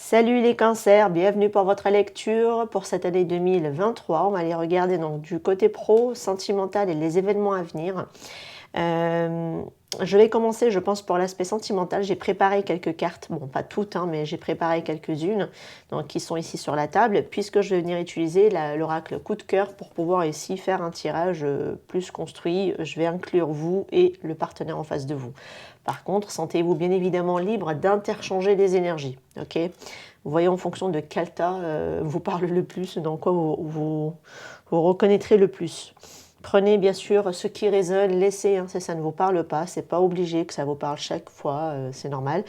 Salut les cancers, bienvenue pour votre lecture pour cette année 2023. On va aller regarder donc du côté pro, sentimental et les événements à venir. Je vais commencer, je pense, pour l'aspect sentimental. J'ai préparé quelques cartes, bon pas toutes, mais j'ai préparé quelques-unes qui sont ici sur la table, puisque je vais venir utiliser l'oracle coup de cœur pour pouvoir ici faire un tirage plus construit. Je vais inclure vous et le partenaire en face de vous. Par contre, sentez-vous bien évidemment libre d'interchanger les énergies. Ok, voyez en fonction de quel tas vous parle le plus, dans quoi vous reconnaîtrez le plus. Prenez bien sûr ce qui résonne, laissez, si ça ne vous parle pas, c'est pas obligé que ça vous parle chaque fois, c'est normal.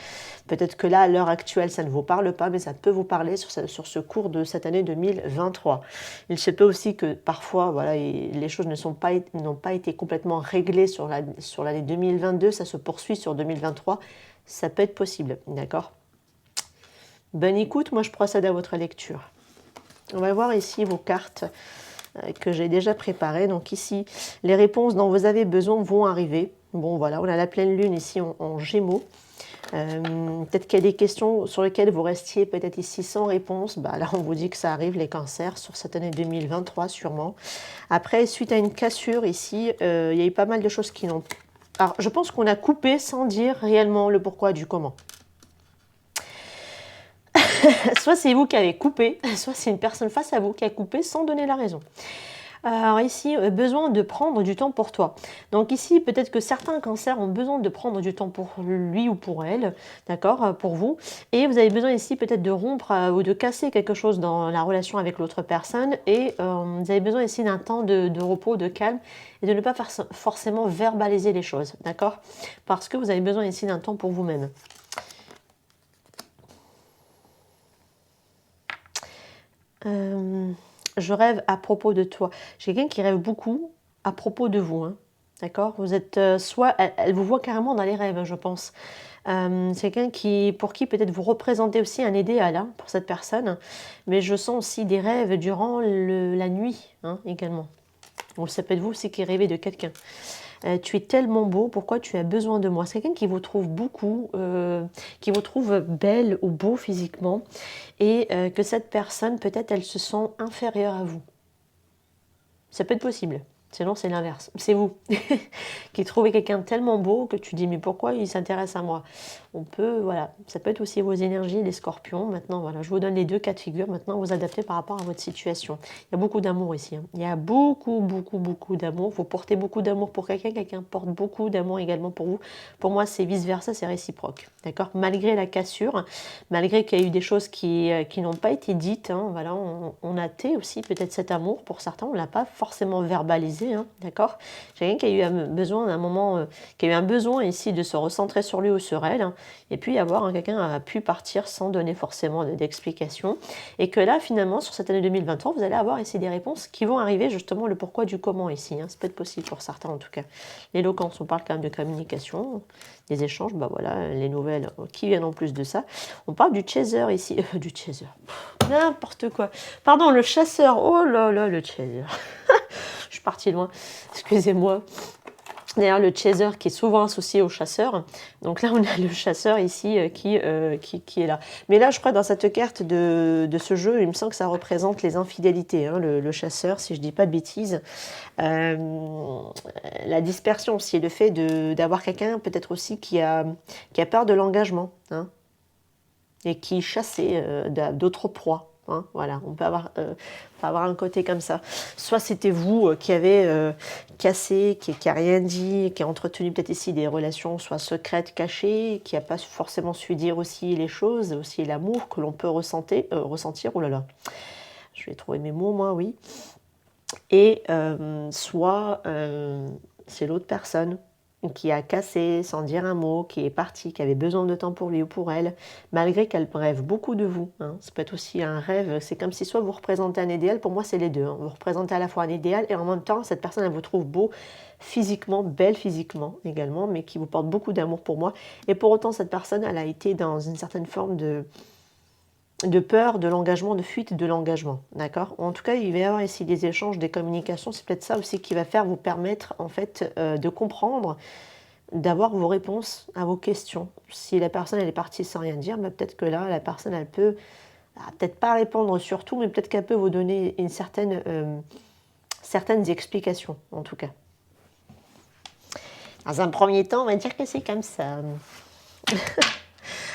Peut-être que là, à l'heure actuelle, ça ne vous parle pas, mais ça peut vous parler sur ce cours de cette année 2023. Il se peut aussi que parfois, voilà, les choses n'ont pas été complètement réglées sur l'année 2022, ça se poursuit sur 2023, ça peut être possible, d'accord? Bonne écoute, moi je procède à votre lecture. On va voir ici vos cartes que j'ai déjà préparées. Donc ici, les réponses dont vous avez besoin vont arriver. Bon voilà, on a la pleine lune ici en Gémeaux. Peut-être qu'il y a des questions sur lesquelles vous restiez peut-être ici sans réponse. Là, on vous dit que ça arrive, les cancers, sur cette année 2023 sûrement. Après, suite à une cassure ici, il y a eu pas mal de choses qui n'ont... Alors, je pense qu'on a coupé sans dire réellement le pourquoi du comment. Soit c'est vous qui avez coupé, soit c'est une personne face à vous qui a coupé sans donner la raison. Alors ici, besoin de prendre du temps pour toi. Donc ici, peut-être que certains cancers ont besoin de prendre du temps pour lui ou pour elle, d'accord, pour vous. Et vous avez besoin ici peut-être de rompre ou de casser quelque chose dans la relation avec l'autre personne. Et vous avez besoin ici d'un temps de repos, de calme et de ne pas forcément verbaliser les choses, d'accord? Parce que vous avez besoin ici d'un temps pour vous-même. Je rêve à propos de toi. J'ai quelqu'un qui rêve beaucoup à propos de vous. D'accord? Vous êtes soit... Elle vous voit carrément dans les rêves, je pense. C'est quelqu'un pour qui peut-être vous représentez aussi un idéal pour cette personne. Mais je sens aussi des rêves durant la nuit également. Donc ça peut être vous aussi qui rêvez de quelqu'un. Tu es tellement beau, pourquoi tu as besoin de moi? C'est quelqu'un qui vous trouve beaucoup, qui vous trouve belle ou beau physiquement, et que cette personne, peut-être, elle se sent inférieure à vous. Ça peut être possible. Sinon, c'est l'inverse. C'est vous qui trouvez quelqu'un tellement beau que tu dis mais pourquoi il s'intéresse à moi? On peut, voilà, ça peut être aussi vos énergies, les scorpions. Maintenant, voilà, je vous donne les deux cas de figure. Maintenant, vous adaptez par rapport à votre situation. Il y a beaucoup d'amour ici. Il y a beaucoup, beaucoup, beaucoup d'amour. Vous portez beaucoup d'amour pour quelqu'un. Quelqu'un porte beaucoup d'amour également pour vous. Pour moi, c'est vice-versa, c'est réciproque. D'accord? Malgré la cassure, malgré qu'il y a eu des choses qui n'ont pas été dites, voilà, on a tait aussi peut-être cet amour. Pour certains, on ne l'a pas forcément verbalisé. D'accord? J'ai quelqu'un qui a eu besoin d'un moment, qui a eu un besoin ici de se recentrer sur lui ou sur elle, et puis quelqu'un a pu partir sans donner forcément d'explication, et que là finalement sur cette année 2023 vous allez avoir ici des réponses qui vont arriver, justement le pourquoi du comment ici, ça peut être possible pour certains en tout cas. L'éloquence, on parle quand même de communication, des échanges, voilà, les nouvelles qui viennent en plus de ça. On parle du chaser ici, du chaser, n'importe quoi, pardon, le chasseur, oh là là, le chaser. Je suis partie loin, excusez-moi. D'ailleurs, le chaser qui est souvent associé au chasseur. Donc là, on a le chasseur ici qui est là. Mais là, je crois, dans cette carte de ce jeu, il me semble que ça représente les infidélités, le chasseur, si je ne dis pas de bêtises. La dispersion aussi, le fait d'avoir quelqu'un peut-être aussi qui a peur de l'engagement, et qui chassait d'autres proies. Voilà, on peut avoir un côté comme ça. Soit c'était vous qui avez cassé, qui n'a rien dit, qui a entretenu peut-être ici des relations soit secrètes, cachées, qui n'a pas forcément su dire aussi les choses, aussi l'amour que l'on peut ressentir. Oh là là, je vais trouver mes mots, moi, oui. Et soit c'est l'autre personne qui a cassé sans dire un mot, qui est partie, qui avait besoin de temps pour lui ou pour elle, malgré qu'elle rêve beaucoup de vous. Ça peut être aussi un rêve, c'est comme si soit vous représentez un idéal, pour moi c'est les deux. Vous représentez à la fois un idéal et en même temps cette personne elle vous trouve beau physiquement, belle physiquement également, mais qui vous porte beaucoup d'amour pour moi. Et pour autant cette personne elle a été dans une certaine forme de peur de l'engagement, de fuite de l'engagement, d'accord? En tout cas, il va y avoir ici des échanges, des communications, c'est peut-être ça aussi qui va vous permettre en fait de comprendre d'avoir vos réponses à vos questions. Si la personne elle est partie sans rien dire, bah, peut-être que là, la personne elle peut, peut-être pas répondre sur tout, mais peut-être qu'elle peut vous donner une certaines explications, en tout cas. Dans un premier temps, on va dire que c'est comme ça.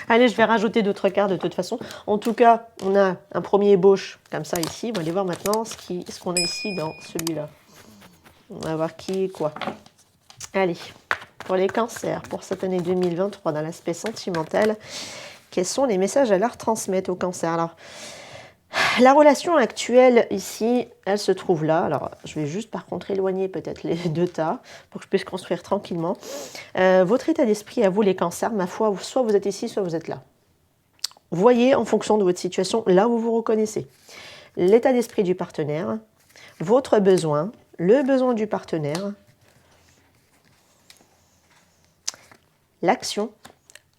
Allez, je vais rajouter d'autres cartes de toute façon. En tout cas, on a un premier ébauche comme ça ici. On va aller voir maintenant ce qu'on a ici dans celui-là. On va voir qui est quoi. Allez, pour les cancers, pour cette année 2023, dans l'aspect sentimental, quels sont les messages à leur transmettre aux cancers? Alors, la relation actuelle ici, elle se trouve là. Alors, je vais juste par contre éloigner peut-être les deux tas pour que je puisse construire tranquillement. Votre état d'esprit à vous, les cancers, ma foi, soit vous êtes ici, soit vous êtes là. Voyez en fonction de votre situation là où vous vous reconnaissez. L'état d'esprit du partenaire, votre besoin, le besoin du partenaire, l'action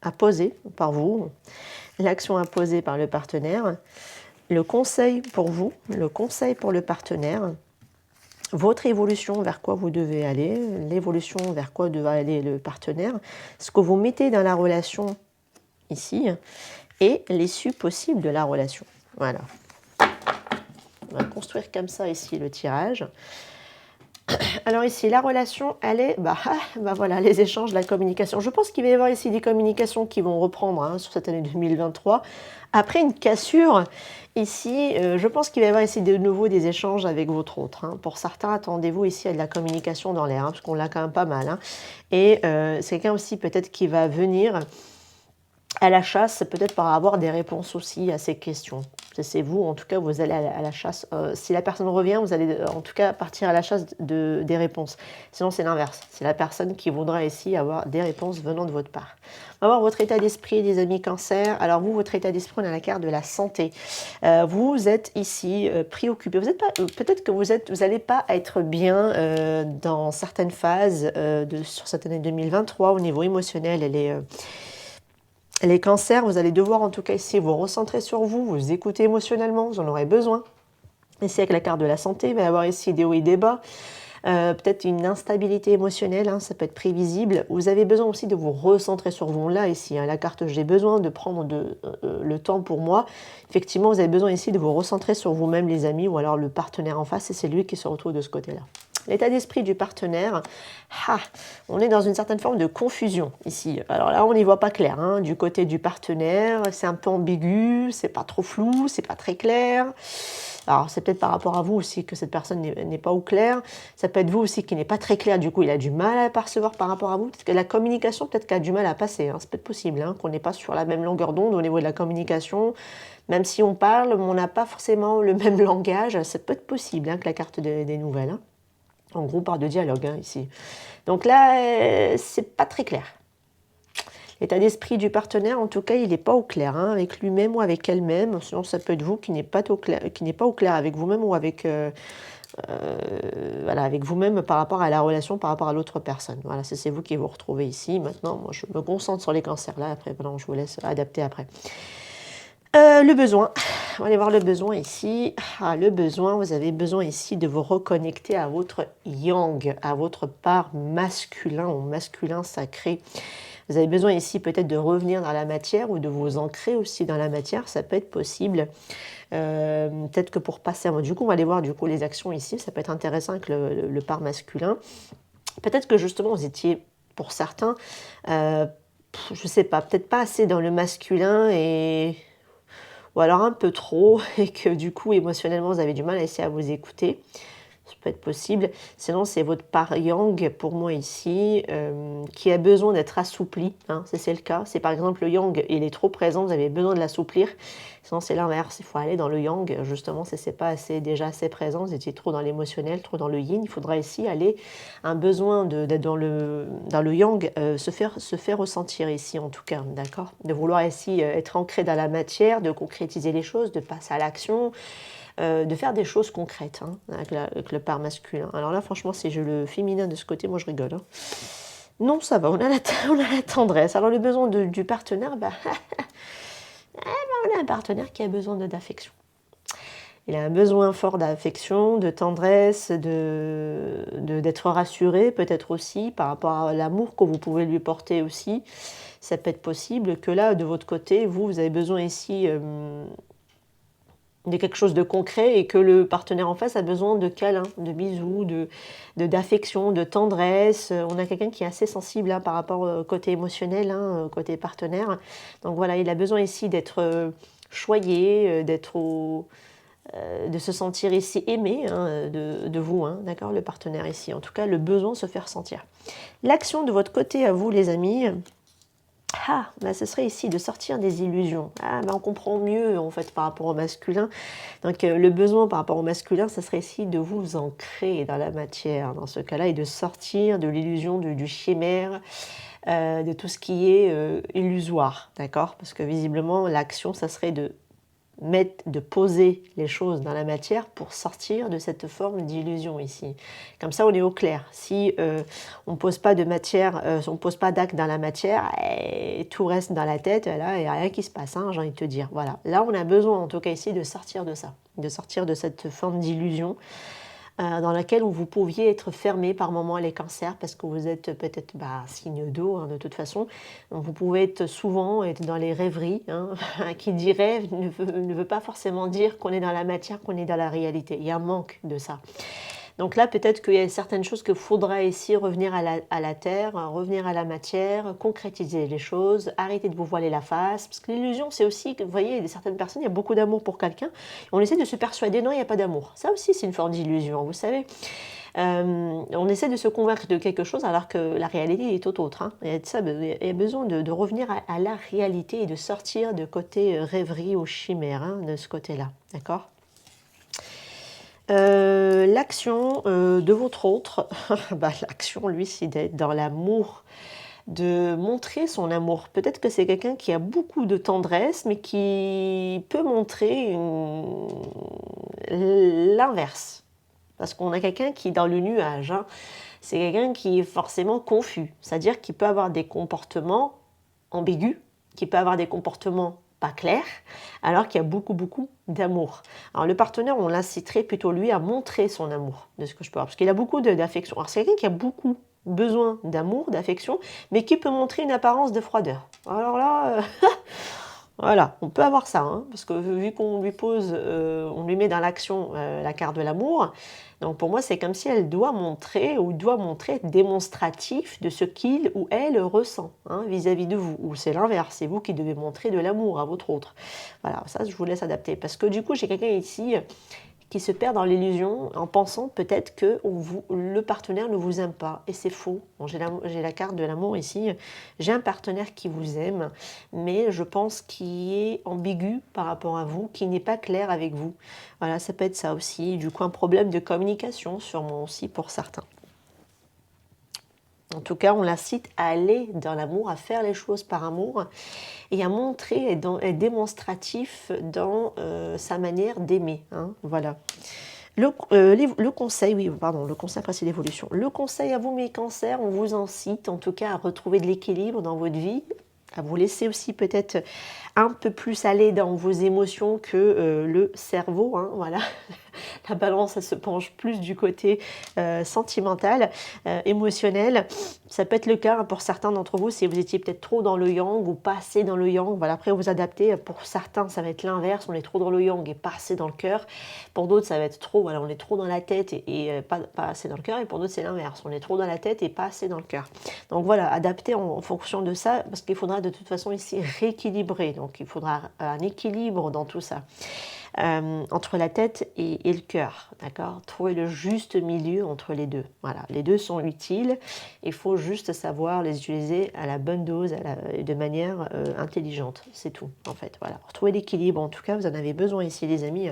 à poser par vous, l'action à poser par le partenaire, le conseil pour vous, le conseil pour le partenaire, votre évolution vers quoi vous devez aller, l'évolution vers quoi devait aller le partenaire, ce que vous mettez dans la relation ici et l'issue possible de la relation. Voilà. On va construire comme ça ici le tirage. Alors ici, la relation, elle est, voilà, les échanges, la communication. Je pense qu'il va y avoir ici des communications qui vont reprendre sur cette année 2023. Après une cassure, ici, je pense qu'il va y avoir ici de nouveau des échanges avec votre autre. Pour certains, attendez-vous ici à de la communication dans l'air, parce qu'on l'a quand même pas mal. Et c'est quelqu'un aussi peut-être qui va venir à la chasse, peut-être par avoir des réponses aussi à ces questions. C'est vous, en tout cas, vous allez à la chasse. Si la personne revient, vous allez en tout cas partir à la chasse des réponses. Sinon, c'est l'inverse. C'est la personne qui voudra ici avoir des réponses venant de votre part. On va voir votre état d'esprit, les amis cancer. Alors vous, votre état d'esprit, on a la carte de la santé. Vous êtes ici préoccupé. Vous êtes pas, peut-être que vous n'allez pas être bien dans certaines phases sur cette année 2023 au niveau émotionnel. Les cancers, vous allez devoir en tout cas ici vous recentrer sur vous, vous écouter émotionnellement, vous en aurez besoin. Ici avec la carte de la santé, il va y avoir ici des hauts et des bas, peut-être une instabilité émotionnelle, ça peut être prévisible. Vous avez besoin aussi de vous recentrer sur vous. Là ici, la carte j'ai besoin de prendre le temps pour moi. Effectivement, vous avez besoin ici de vous recentrer sur vous-même les amis ou alors le partenaire en face et c'est lui qui se retrouve de ce côté-là. L'état d'esprit du partenaire, on est dans une certaine forme de confusion ici. Alors là, on n'y voit pas clair. Du côté du partenaire, c'est un peu ambigu, c'est pas trop flou, c'est pas très clair. Alors c'est peut-être par rapport à vous aussi que cette personne n'est pas au clair. Ça peut être vous aussi qui n'est pas très clair, du coup il a du mal à percevoir par rapport à vous. Peut-être que la communication, peut-être qu'il a du mal à passer. C'est peut-être possible qu'on n'est pas sur la même longueur d'onde au niveau de la communication. Même si on parle, on n'a pas forcément le même langage. Ça peut être possible que la carte des nouvelles. En gros, on parle de dialogue ici. Donc là, c'est pas très clair. L'état d'esprit du partenaire, en tout cas, il n'est pas au clair avec lui-même ou avec elle-même. Sinon, ça peut être vous qui n'êtes pas au clair avec vous-même ou avec, avec vous-même par rapport à la relation, par rapport à l'autre personne. Voilà, c'est vous qui vous retrouvez ici. Maintenant, moi, je me concentre sur les cancers là. Après, je vous laisse adapter après. Le besoin, on va aller voir le besoin ici. Le besoin, vous avez besoin ici de vous reconnecter à votre yang, à votre part masculin ou masculin sacré. Vous avez besoin ici peut-être de revenir dans la matière ou de vous ancrer aussi dans la matière, ça peut être possible. Peut-être que pour passer, du coup on va aller voir les actions ici, ça peut être intéressant avec le part masculin. Peut-être que justement vous étiez, pour certains, je ne sais pas, peut-être pas assez dans le masculin ou alors un peu trop, et que du coup, émotionnellement, vous avez du mal à essayer à vous écouter. Ça peut être possible. Sinon, c'est votre part yang, pour moi ici, qui a besoin d'être assoupli. C'est le cas. C'est par exemple le yang, il est trop présent, vous avez besoin de l'assouplir. Sinon, c'est l'inverse. Il faut aller dans le yang, justement, si ce n'est pas déjà assez présent, vous étiez trop dans l'émotionnel, trop dans le yin. Il faudra ici aller, un besoin d'être dans le yang, se faire ressentir ici, en tout cas, d'accord. De vouloir ici être ancré dans la matière, de concrétiser les choses, de passer à l'action, de faire des choses concrètes avec le part masculin. Alors là, franchement, si j'ai le féminin de ce côté, moi je rigole. Non, ça va, on a la tendresse. Alors le besoin du partenaire, on a un partenaire qui a besoin d'affection. Il a un besoin fort d'affection, de tendresse, d'être rassuré peut-être aussi par rapport à l'amour que vous pouvez lui porter aussi. Ça peut être possible que là, de votre côté, vous avez besoin ici de quelque chose de concret et que le partenaire en face a besoin de câlins, de bisous, d'affection, de tendresse. On a quelqu'un qui est assez sensible là, par rapport au côté émotionnel, hein, côté partenaire. Donc voilà, il a besoin ici d'être choyé, de se sentir ici aimé hein, de vous, hein, d'accord, le partenaire ici. En tout cas, le besoin se faire sentir. L'action de votre côté à vous, les amis, ce serait ici de sortir des illusions. On comprend mieux en fait par rapport au masculin. Donc le besoin par rapport au masculin, ça serait ici de vous ancrer dans la matière dans ce cas-là et de sortir de l'illusion du chimère, de tout ce qui est illusoire, d'accord? Parce que visiblement l'action, ça serait de poser les choses dans la matière pour sortir de cette forme d'illusion ici. Comme ça, on est au clair. Si on ne pose pas de matière, on ne pose pas d'acte dans la matière, et tout reste dans la tête, là, il n'y a rien qui se passe, hein, j'ai envie de te dire. Voilà. Là, on a besoin, en tout cas ici, de sortir de ça, de sortir de cette forme d'illusion dans laquelle vous pouviez être fermé par moments les cancers parce que vous êtes peut-être signe d'eau hein, de toute façon. Donc vous pouvez être souvent être dans les rêveries. Hein. Qui dit rêve ne veut pas forcément dire qu'on est dans la matière, qu'on est dans la réalité. Il y a un manque de ça. Donc là, peut-être qu'il y a certaines choses qu'il faudra ici revenir à la terre, revenir à la matière, concrétiser les choses, arrêter de vous voiler la face. Parce que l'illusion, c'est aussi, vous voyez, il y a certaines personnes, il y a beaucoup d'amour pour quelqu'un. On essaie de se persuader, non, il n'y a pas d'amour. Ça aussi, c'est une forme d'illusion, vous savez. On essaie de se convaincre de quelque chose alors que la réalité est tout autre. Hein. Il y a besoin de revenir à la réalité et de sortir de côté rêverie ou chimère, hein, de ce côté-là. D'accord ? L'action de votre autre, l'action, lui, c'est d'être dans l'amour, de montrer son amour. Peut-être que c'est quelqu'un qui a beaucoup de tendresse, mais qui peut montrer l'inverse. Parce qu'on a quelqu'un qui est dans le nuage. Hein. C'est quelqu'un qui est forcément confus. C'est-à-dire qu'il peut avoir des comportements ambigus, qui peut avoir des comportements pas clair, alors qu'il y a beaucoup, beaucoup d'amour. Alors le partenaire, on l'inciterait plutôt lui à montrer son amour, de ce que je peux voir, parce qu'il a beaucoup d'affection. Alors c'est quelqu'un qui a beaucoup besoin d'amour, d'affection, mais qui peut montrer une apparence de froideur. Alors là, voilà, on peut avoir ça, hein, parce que vu qu'on lui pose, on lui met dans l'action la carte de l'amour, donc pour moi c'est comme si elle doit montrer ou doit montrer démonstratif de ce qu'il ou elle ressent hein, vis-à-vis de vous, ou c'est l'inverse, c'est vous qui devez montrer de l'amour à votre autre. Voilà, ça je vous laisse adapter, parce que du coup j'ai quelqu'un ici qui se perd dans l'illusion en pensant peut-être que le partenaire ne vous aime pas. Et c'est faux. Bon, j'ai la carte de l'amour ici. J'ai un partenaire qui vous aime, mais je pense qu'il est ambigu par rapport à vous, qui n'est pas clair avec vous. Voilà, ça peut être ça aussi. Du coup, un problème de communication, sûrement aussi pour certains. En tout cas, on l'incite à aller dans l'amour, à faire les choses par amour et à montrer, être démonstratif dans sa manière d'aimer. Hein, voilà. Le conseil, oui, pardon, le conseil après c'est l'évolution. Le conseil à vous, mes cancers, on vous incite en tout cas à retrouver de l'équilibre dans votre vie, à vous laisser aussi peut-être un peu plus aller dans vos émotions que le cerveau, hein, voilà. La balance, elle se penche plus du côté sentimental, émotionnel. Ça peut être le cas pour certains d'entre vous si vous étiez peut-être trop dans le yang ou pas assez dans le yang. Voilà, après vous adaptez. Pour certains, ça va être l'inverse. On est trop dans le yang et pas assez dans le cœur. Pour d'autres, ça va être trop. Voilà, on est trop dans la tête et pas assez dans le cœur. Et pour d'autres, c'est l'inverse. On est trop dans la tête et pas assez dans le cœur. Donc voilà, adapter en fonction de ça parce qu'il faudra de toute façon ici rééquilibrer. Donc il faudra un équilibre dans tout ça. Entre la tête et le cœur, d'accord ? Trouver le juste milieu entre les deux. Voilà, les deux sont utiles. Il faut juste savoir les utiliser à la bonne dose, de manière intelligente. C'est tout, en fait. Voilà. Retrouver l'équilibre. En tout cas, vous en avez besoin ici, les amis,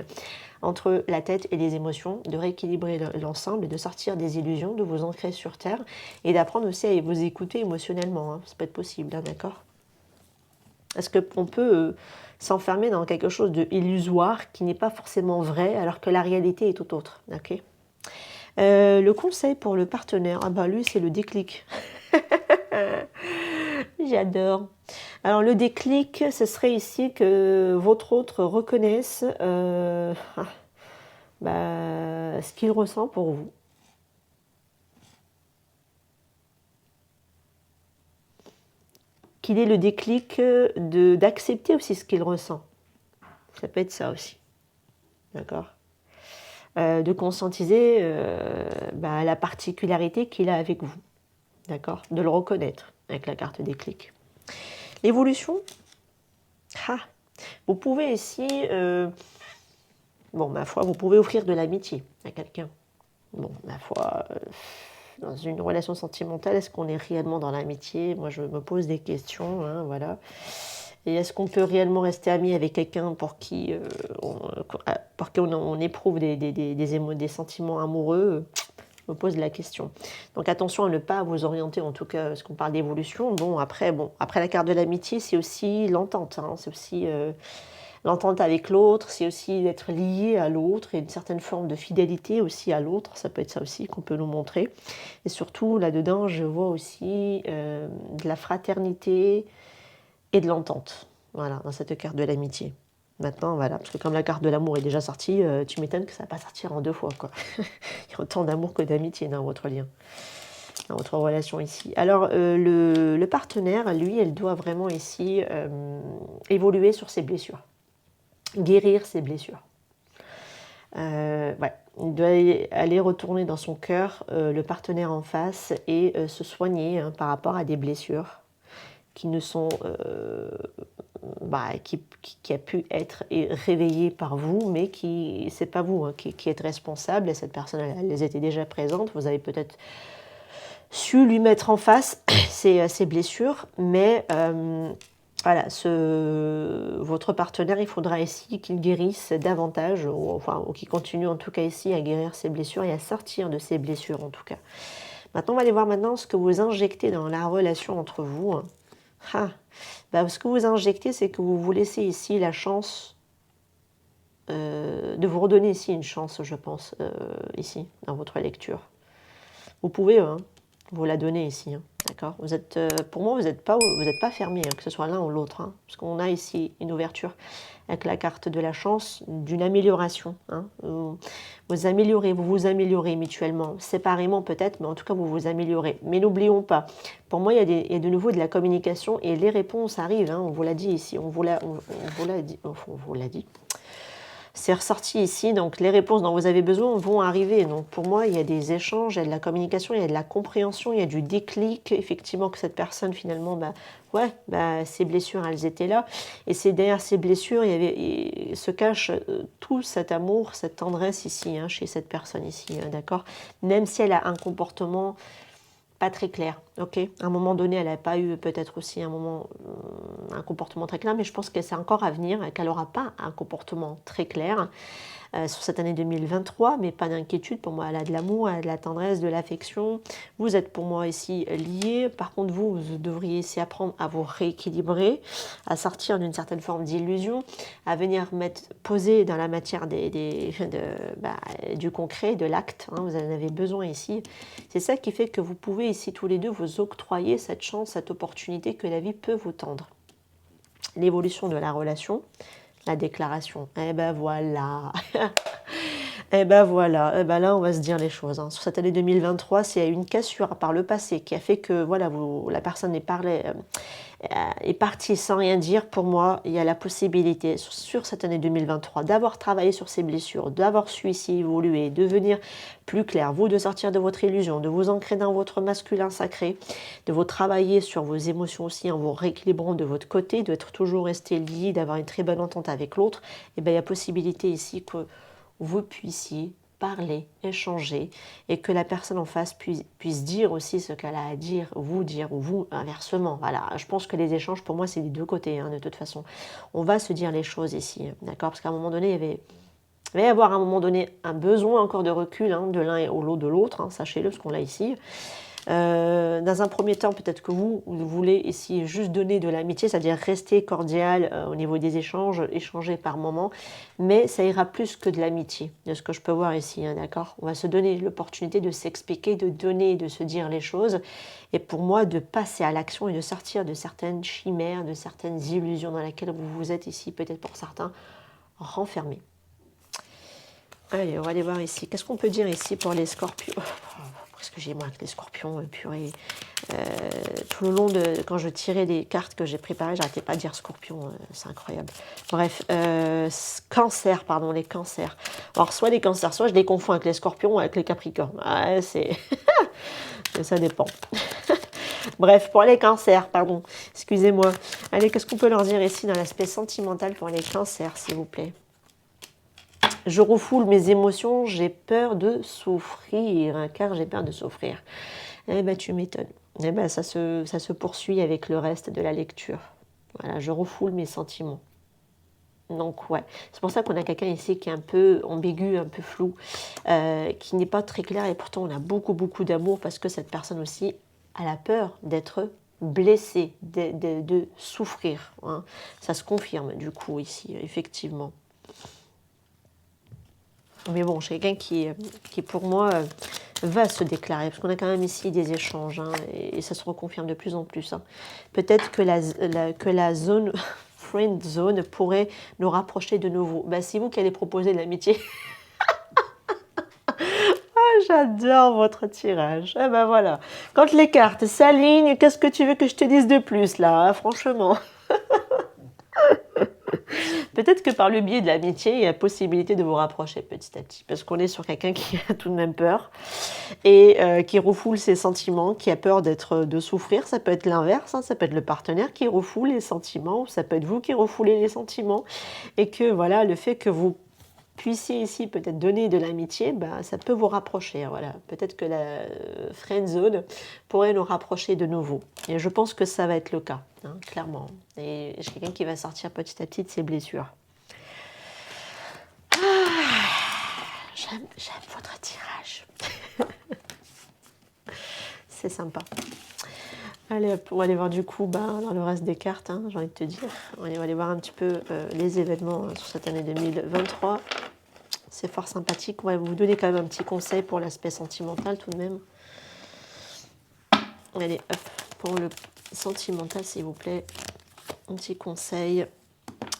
entre la tête et les émotions, de rééquilibrer l'ensemble et de sortir des illusions, de vous ancrer sur terre et d'apprendre aussi à vous écouter émotionnellement. Hein. Ça peut être possible, hein, d'accord ? Est-ce qu'on peut s'enfermer dans quelque chose d'illusoire qui n'est pas forcément vrai alors que la réalité est tout autre, okay ? Le conseil pour le partenaire, lui c'est le déclic. J'adore. Alors le déclic, ce serait ici que votre autre reconnaisse ce qu'il ressent pour vous. Qu'il ait le déclic d'accepter aussi ce qu'il ressent. Ça peut être ça aussi. D'accord, de conscientiser la particularité qu'il a avec vous. D'accord, de le reconnaître avec la carte déclic. L'évolution, vous pouvez ici, ma foi, vous pouvez offrir de l'amitié à quelqu'un. Bon, ma foi, dans une relation sentimentale, est-ce qu'on est réellement dans l'amitié? Moi, je me pose des questions, hein, voilà. Et est-ce qu'on peut réellement rester ami avec quelqu'un pour qui on éprouve des sentiments amoureux? Je me pose la question. Donc attention à ne pas vous orienter, en tout cas, parce qu'on parle d'évolution. Après la carte de l'amitié, c'est aussi l'entente, hein, c'est aussi l'entente avec l'autre, c'est aussi d'être lié à l'autre et une certaine forme de fidélité aussi à l'autre. Ça peut être ça aussi qu'on peut nous montrer. Et surtout, là-dedans, je vois aussi de la fraternité et de l'entente, voilà, dans cette carte de l'amitié. Maintenant, voilà, parce que comme la carte de l'amour est déjà sortie, tu m'étonnes que ça ne va pas sortir en 2 fois, quoi. Il y a autant d'amour que d'amitié dans votre lien, dans votre relation ici. Alors, le partenaire, lui, elle doit vraiment ici évoluer sur ses blessures, guérir ses blessures. Il doit aller retourner dans son cœur, le partenaire en face, et se soigner par rapport à des blessures qui ne sont qui a pu être réveillée par vous, mais qui c'est pas vous qui êtes responsable. Et cette personne, elle était déjà présente. Vous avez peut-être su lui mettre en face ces blessures, mais voilà, votre partenaire, il faudra ici qu'il guérisse davantage, ou qu'il continue en tout cas ici à guérir ses blessures et à sortir de ses blessures en tout cas. Maintenant, on va aller voir maintenant ce que vous injectez dans la relation entre vous. Ce que vous injectez, c'est que vous laissez ici la chance de vous redonner ici une chance, je pense, ici, dans votre lecture. Vous pouvez vous la donner ici, d'accord. Vous êtes, pour moi, vous n'êtes pas fermé, que ce soit l'un ou l'autre, parce qu'on a ici une ouverture avec la carte de la chance, d'une amélioration. Vous vous améliorez mutuellement, séparément peut-être, mais en tout cas vous vous améliorez. Mais n'oublions pas, pour moi il y a de nouveau de la communication et les réponses arrivent, on vous l'a dit ici, on vous l'a dit. C'est ressorti ici, donc les réponses dont vous avez besoin vont arriver. Donc pour moi, il y a des échanges, il y a de la communication, il y a de la compréhension, il y a du déclic, effectivement, que cette personne, finalement, ses blessures, elles étaient là. Et c'est derrière ces blessures, se cache tout cet amour, cette tendresse ici, chez cette personne ici, d'accord. Même si elle a un comportement pas très clair, ok. À un moment donné, elle n'a pas eu peut-être aussi un comportement très clair, mais je pense que c'est encore à venir, qu'elle n'aura pas un comportement très clair sur cette année 2023, mais pas d'inquiétude. Pour moi, elle a de l'amour, elle a de la tendresse, de l'affection. Vous êtes pour moi ici liés. Par contre, vous devriez ici apprendre à vous rééquilibrer, à sortir d'une certaine forme d'illusion, à venir poser dans la matière du concret, de l'acte. Vous en avez besoin ici. C'est ça qui fait que vous pouvez ici tous les deux vous octroyer cette chance, cette opportunité que la vie peut vous tendre. L'évolution de la relation, la déclaration. Voilà. Là, on va se dire les choses. Sur cette année 2023, c'est une cassure par le passé qui a fait que la personne est partie sans rien dire. Pour moi, il y a la possibilité sur cette année 2023 d'avoir travaillé sur ses blessures, d'avoir su ici évoluer, de devenir plus clair, vous de sortir de votre illusion, de vous ancrer dans votre masculin sacré, de vous travailler sur vos émotions aussi en vous rééquilibrant de votre côté, d'être toujours resté lié, d'avoir une très bonne entente avec l'autre. Il y a possibilité ici que vous puissiez parler, échanger, et que la personne en face puisse dire aussi ce qu'elle a à dire, ou vous inversement. Voilà, je pense que les échanges, pour moi, c'est des deux côtés, de toute façon. On va se dire les choses ici, d'accord. Parce qu'à un moment donné, il va y avoir à un moment donné un besoin encore de recul de l'un et de l'autre, sachez-le, parce qu'on l'a ici. Dans un premier temps, peut-être que vous voulez ici juste donner de l'amitié, c'est-à-dire rester cordial au niveau des échanges, échanger par moment, mais ça ira plus que de l'amitié, de ce que je peux voir ici, d'accord. On va se donner l'opportunité de s'expliquer, de donner, de se dire les choses, et pour moi, de passer à l'action et de sortir de certaines chimères, de certaines illusions dans lesquelles vous êtes ici, peut-être pour certains, renfermés. Allez, on va aller voir ici. Qu'est-ce qu'on peut dire ici pour les scorpions? Qu'est-ce que j'ai moi avec les scorpions, purée. Tout le long de quand je tirais les cartes que j'ai préparées, j'arrêtais pas de dire scorpion, c'est incroyable. Bref, cancer, pardon, les cancers. Alors soit les cancers, soit je les confonds avec les scorpions ou avec les capricornes. Ouais, c'est ça dépend. Bref, pour les cancers, pardon, excusez-moi. Allez, qu'est-ce qu'on peut leur dire ici dans l'aspect sentimental pour les cancers, s'il vous plaît? Je refoule mes émotions, j'ai peur de souffrir, hein, car j'ai peur de souffrir. Eh bien, tu m'étonnes. Eh bien, ça se poursuit avec le reste de la lecture. Voilà, je refoule mes sentiments. Donc, ouais, c'est pour ça qu'on a quelqu'un ici qui est un peu ambigu, un peu flou, qui n'est pas très clair, et pourtant on a beaucoup, beaucoup d'amour, parce que cette personne aussi a la peur d'être blessée, de souffrir, hein. Ça se confirme, du coup, ici, effectivement. Mais bon, j'ai quelqu'un qui pour moi, va se déclarer, parce qu'on a quand même ici des échanges, hein, et ça se reconfirme de plus en plus, hein. Peut-être que la zone, friend zone, pourrait nous rapprocher de nouveau. Ben, c'est vous qui allez proposer de l'amitié. Ah, j'adore votre tirage. Eh ben voilà. Quand les cartes s'alignent, qu'est-ce que tu veux que je te dise de plus, là, hein, franchement? Peut-être que par le biais de l'amitié, il y a possibilité de vous rapprocher petit à petit, parce qu'on est sur quelqu'un qui a tout de même peur et qui refoule ses sentiments, qui a peur de souffrir. Ça peut être l'inverse, hein, ça peut être le partenaire qui refoule les sentiments, ou ça peut être vous qui refoulez les sentiments, et que voilà, le fait que vous puissiez ici peut-être donner de l'amitié, ben, ça peut vous rapprocher. Voilà. Peut-être que la friend zone pourrait nous rapprocher de nouveau. Et je pense que ça va être le cas, hein, clairement. Et j'ai quelqu'un qui va sortir petit à petit de ses blessures. J'aime votre tirage. C'est sympa. Allez, on va aller voir du coup dans le reste des cartes, hein, j'ai envie de te dire. On va aller voir un petit peu les événements sur cette année 2023. C'est fort sympathique. On va vous donner quand même un petit conseil pour l'aspect sentimental tout de même. Allez, hop, pour le sentimental, s'il vous plaît, un petit conseil.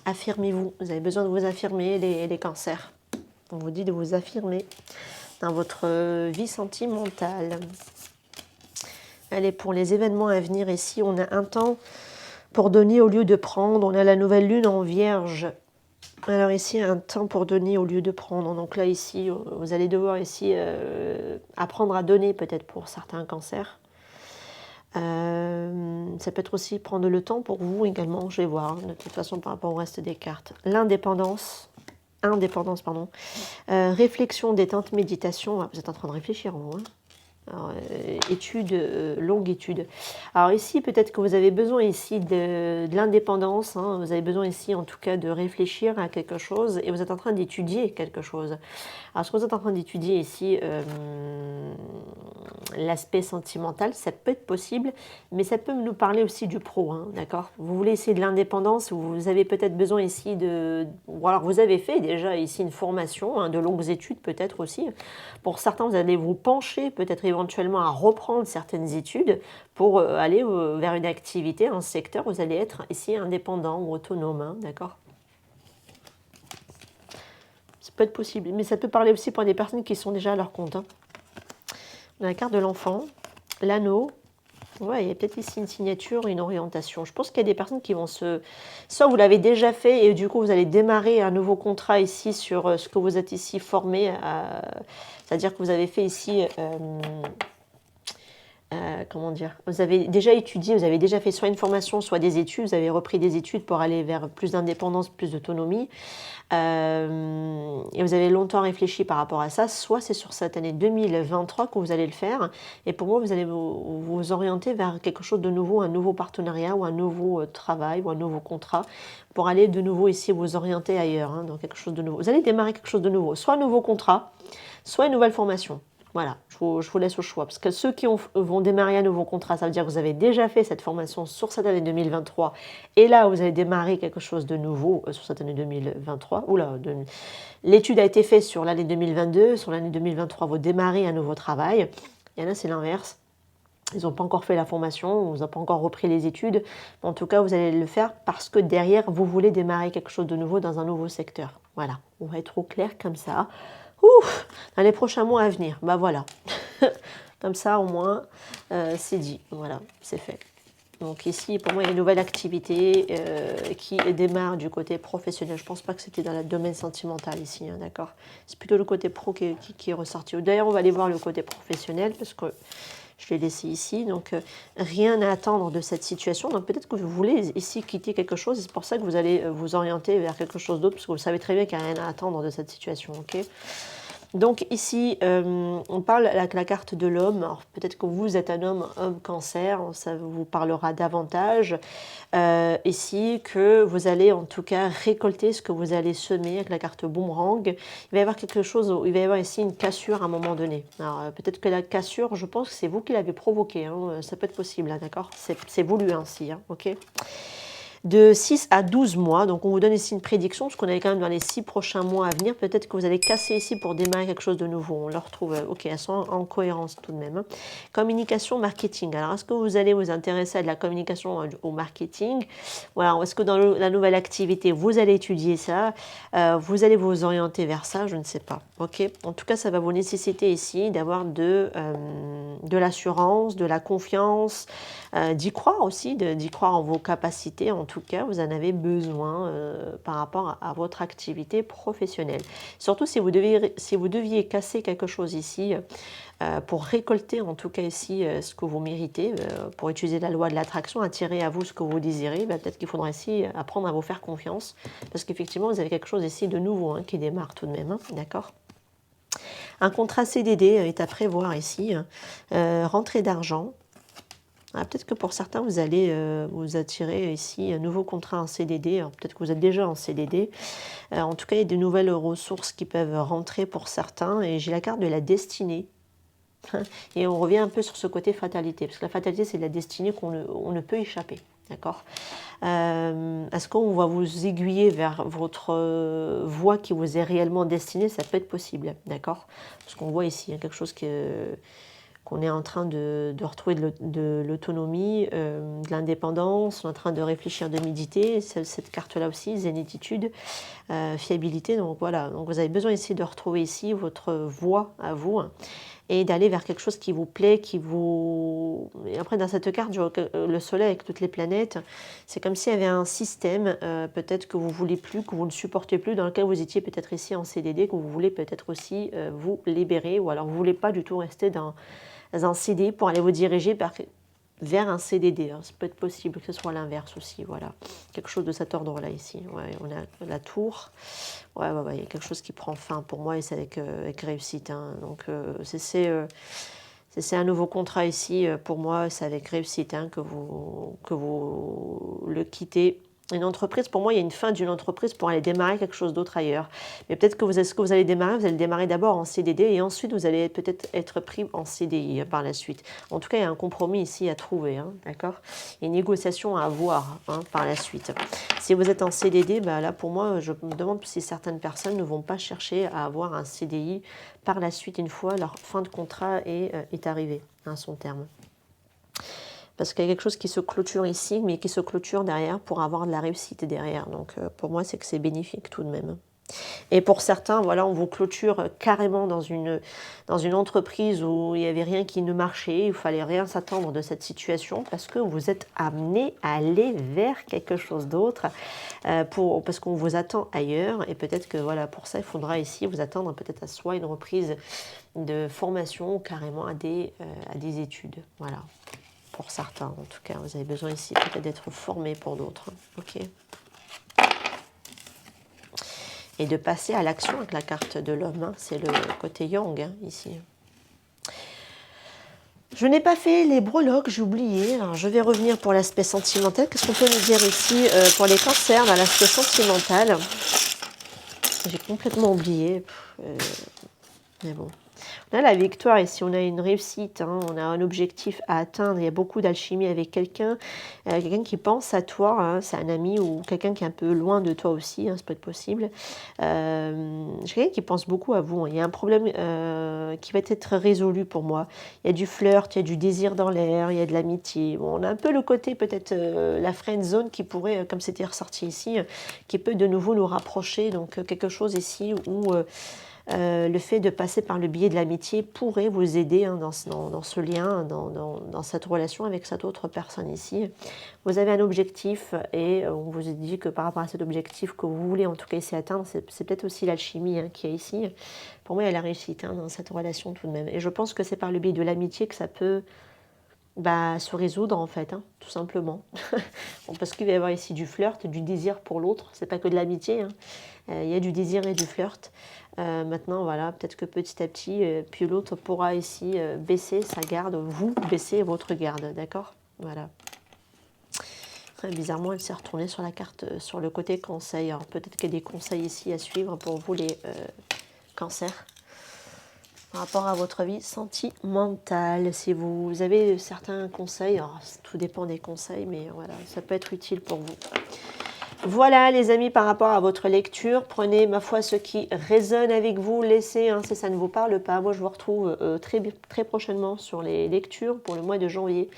Affirmez-vous. Vous avez besoin de vous affirmer, les cancers. On vous dit de vous affirmer dans votre vie sentimentale. Allez, pour les événements à venir ici, on a un temps pour donner au lieu de prendre. On a la nouvelle lune en Vierge. Alors ici, un temps pour donner au lieu de prendre. Donc là, ici, vous allez devoir ici apprendre à donner peut-être pour certains cancers. Ça peut être aussi prendre le temps pour vous également, je vais voir, de toute façon par rapport au reste des cartes. Indépendance, pardon. Réflexion, détente, méditation. Vous êtes en train de réfléchir, vous, hein. Alors, longue étude. Alors ici, peut-être que vous avez besoin ici de l'indépendance, hein. Vous avez besoin ici en tout cas de réfléchir à quelque chose, et vous êtes en train d'étudier quelque chose. Alors ce que vous êtes en train d'étudier ici, l'aspect sentimental, ça peut être possible, mais ça peut nous parler aussi du pro, hein, d'accord? Vous voulez essayer de l'indépendance, vous avez peut-être besoin ici ou alors vous avez fait déjà ici une formation, hein, de longues études peut-être aussi. Pour certains, vous allez vous pencher peut-être éventuellement à reprendre certaines études pour aller vers une activité, un secteur, vous allez être ici indépendant ou autonome, hein, d'accord? Ça peut être possible, mais ça peut parler aussi pour des personnes qui sont déjà à leur compte, hein. On a la carte de l'enfant, l'anneau. Ouais, il y a peut-être ici une signature, une orientation. Je pense qu'il y a des personnes qui vont soit vous l'avez déjà fait et du coup vous allez démarrer un nouveau contrat ici sur ce que vous êtes ici formé. C'est-à-dire que vous avez fait ici... comment dire, vous avez déjà étudié, vous avez déjà fait soit une formation, soit des études, vous avez repris des études pour aller vers plus d'indépendance, plus d'autonomie, et vous avez longtemps réfléchi par rapport à ça, soit c'est sur cette année 2023 que vous allez le faire, et pour moi vous allez vous orienter vers quelque chose de nouveau, un nouveau partenariat ou un nouveau travail ou un nouveau contrat, pour aller de nouveau ici vous orienter ailleurs, hein, dans quelque chose de nouveau. Vous allez démarrer quelque chose de nouveau, soit un nouveau contrat, soit une nouvelle formation. Voilà, je vous laisse au choix. Parce que ceux qui vont démarrer un nouveau contrat, ça veut dire que vous avez déjà fait cette formation sur cette année 2023. Et là, vous allez démarrer quelque chose de nouveau sur cette année 2023. Oula, l'étude a été faite sur l'année 2022. Sur l'année 2023, vous démarrez un nouveau travail. Il y en a, c'est l'inverse. Ils n'ont pas encore fait la formation, vous n'avez pas encore repris les études. Mais en tout cas, vous allez le faire parce que derrière, vous voulez démarrer quelque chose de nouveau dans un nouveau secteur. Voilà, on va être au clair comme ça. Ouh, dans les prochains mois à venir. Bah voilà. Comme ça, au moins, c'est dit. Voilà, c'est fait. Donc ici, pour moi, il y a une nouvelle activité qui démarre du côté professionnel. Je ne pense pas que c'était dans le domaine sentimental ici, hein, d'accord? C'est plutôt le côté pro qui est ressorti. D'ailleurs, on va aller voir le côté professionnel parce que je l'ai laissé ici. Donc, rien à attendre de cette situation. Donc, peut-être que vous voulez ici quitter quelque chose. Et c'est pour ça que vous allez vous orienter vers quelque chose d'autre parce que vous savez très bien qu'il n'y a rien à attendre de cette situation, ok? Donc ici, on parle avec la carte de l'homme. Alors peut-être que vous êtes un homme cancer, ça vous parlera davantage. Ici, que vous allez en tout cas récolter ce que vous allez semer avec la carte boomerang. Il va y avoir quelque chose, il va y avoir ici une cassure à un moment donné. Alors peut-être que la cassure, je pense que c'est vous qui l'avez provoquée. Hein, ça peut être possible, hein, d'accord? C'est voulu ainsi, hein, ok? De 6 à 12 mois, donc on vous donne ici une prédiction, parce qu'on est quand même dans les 6 prochains mois à venir, peut-être que vous allez casser ici pour démarrer quelque chose de nouveau, on le retrouve, ok, elles sont en cohérence tout de même. Hein. Communication, marketing, alors est-ce que vous allez vous intéresser à de la communication au marketing? Voilà, est-ce que dans la nouvelle activité, vous allez étudier ça, vous allez vous orienter vers ça, je ne sais pas, ok? En tout cas, ça va vous nécessiter ici d'avoir de l'assurance, de la confiance, d'y croire aussi, d'y croire en vos capacités. En tout cas, vous en avez besoin par rapport à votre activité professionnelle. Surtout si vous deviez casser quelque chose ici pour récolter en tout cas ici ce que vous méritez, pour utiliser la loi de l'attraction, attirer à vous ce que vous désirez, peut-être qu'il faudra ici apprendre à vous faire confiance parce qu'effectivement, vous avez quelque chose ici de nouveau hein, qui démarre tout de même, hein, d'accord ? Un contrat CDD est à prévoir ici, rentrée d'argent. Ah, peut-être que pour certains, vous allez vous attirer ici un nouveau contrat en CDD. Peut-être que vous êtes déjà en CDD. En tout cas, il y a de nouvelles ressources qui peuvent rentrer pour certains. Et j'ai la carte de la destinée. Et on revient un peu sur ce côté fatalité. Parce que la fatalité, c'est la destinée on ne peut échapper. D'accord. Est-ce qu'on va vous aiguiller vers votre voie qui vous est réellement destinée? Ça peut être possible. D'accord. Parce qu'on voit ici quelque chose qu'on est en train de retrouver de l'autonomie, de l'indépendance, on est en train de réfléchir, de méditer, cette carte-là aussi, zénitude, fiabilité, donc voilà, donc vous avez besoin ici de retrouver ici votre voie à vous, hein, et d'aller vers quelque chose qui vous plaît, qui vous... Et après dans cette carte, le soleil avec toutes les planètes, c'est comme s'il y avait un système, peut-être que vous ne voulez plus, que vous ne supportez plus, dans lequel vous étiez peut-être ici en CDD, que vous voulez peut-être aussi vous libérer, ou alors vous ne voulez pas du tout rester dans un CDI pour aller vous diriger vers un CDD. Hein. Ça peut être possible que ce soit l'inverse aussi. Voilà. Quelque chose de cet ordre-là ici. Ouais, on a la tour. Ouais, il y a quelque chose qui prend fin pour moi et c'est avec réussite. Hein. Donc, c'est un nouveau contrat ici. Pour moi, c'est avec réussite hein, que vous le quittez. Une entreprise, pour moi, il y a une fin d'une entreprise pour aller démarrer quelque chose d'autre ailleurs. Mais peut-être que ce que vous allez démarrer d'abord en CDD et ensuite vous allez peut-être être pris en CDI par la suite. En tout cas, il y a un compromis ici à trouver, hein, d'accord? Il y a une négociation à avoir hein, par la suite. Si vous êtes en CDD, là pour moi, je me demande si certaines personnes ne vont pas chercher à avoir un CDI par la suite une fois leur fin de contrat est arrivée à son terme. Parce qu'il y a quelque chose qui se clôture ici, mais qui se clôture derrière pour avoir de la réussite derrière. Donc pour moi, c'est que c'est bénéfique tout de même. Et pour certains, voilà, on vous clôture carrément dans une entreprise où il n'y avait rien qui ne marchait, il ne fallait rien s'attendre de cette situation parce que vous êtes amené à aller vers quelque chose d'autre parce qu'on vous attend ailleurs. Et peut-être que voilà, pour ça, il faudra ici vous attendre peut-être à soit une reprise de formation ou carrément à des études. Voilà. Pour certains, en tout cas, vous avez besoin ici peut-être d'être formé pour d'autres. Ok. Et de passer à l'action avec la carte de l'homme. Hein. C'est le côté yang, hein, ici. Je n'ai pas fait les breloques, j'ai oublié. Alors, je vais revenir pour l'aspect sentimental. Qu'est-ce qu'on peut nous dire ici pour les cancers dans l'aspect sentimental? J'ai complètement oublié. Mais bon. On a la victoire ici, on a une réussite, hein, on a un objectif à atteindre, il y a beaucoup d'alchimie avec quelqu'un qui pense à toi, hein, c'est un ami ou quelqu'un qui est un peu loin de toi aussi, hein, ça peut être possible. J'ai quelqu'un qui pense beaucoup à vous, hein. Il y a un problème qui va être résolu pour moi. Il y a du flirt, il y a du désir dans l'air, il y a de l'amitié. Bon, on a un peu le côté peut-être la friend zone qui pourrait, comme c'était ressorti ici, qui peut de nouveau nous rapprocher, donc quelque chose ici où... Le fait de passer par le biais de l'amitié pourrait vous aider hein, dans ce lien, dans cette relation avec cette autre personne ici. Vous avez un objectif et on vous a dit que par rapport à cet objectif que vous voulez en tout cas essayer d'atteindre, c'est peut-être aussi l'alchimie hein, qui est ici. Pour moi, il y a la réussite hein, dans cette relation tout de même. Et je pense que c'est par le biais de l'amitié que ça peut se résoudre en fait, hein, tout simplement. Bon, parce qu'il va y avoir ici du flirt, du désir pour l'autre, c'est pas que de l'amitié, hein. Il y a du désir et du flirt. Maintenant, voilà, peut-être que petit à petit, puis l'autre pourra ici baisser sa garde, vous baissez votre garde, d'accord? Voilà. Très bizarrement, elle s'est retournée sur la carte, sur le côté conseil. Alors peut-être qu'il y a des conseils ici à suivre pour vous les cancers. Par rapport à votre vie sentimentale, si vous avez certains conseils, alors tout dépend des conseils, mais voilà, ça peut être utile pour vous. Voilà les amis, par rapport à votre lecture, prenez ma foi ce qui résonne avec vous, laissez hein, si ça ne vous parle pas. Moi je vous retrouve très prochainement sur les lectures pour le mois de janvier.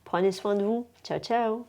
Prenez soin de vous, ciao ciao.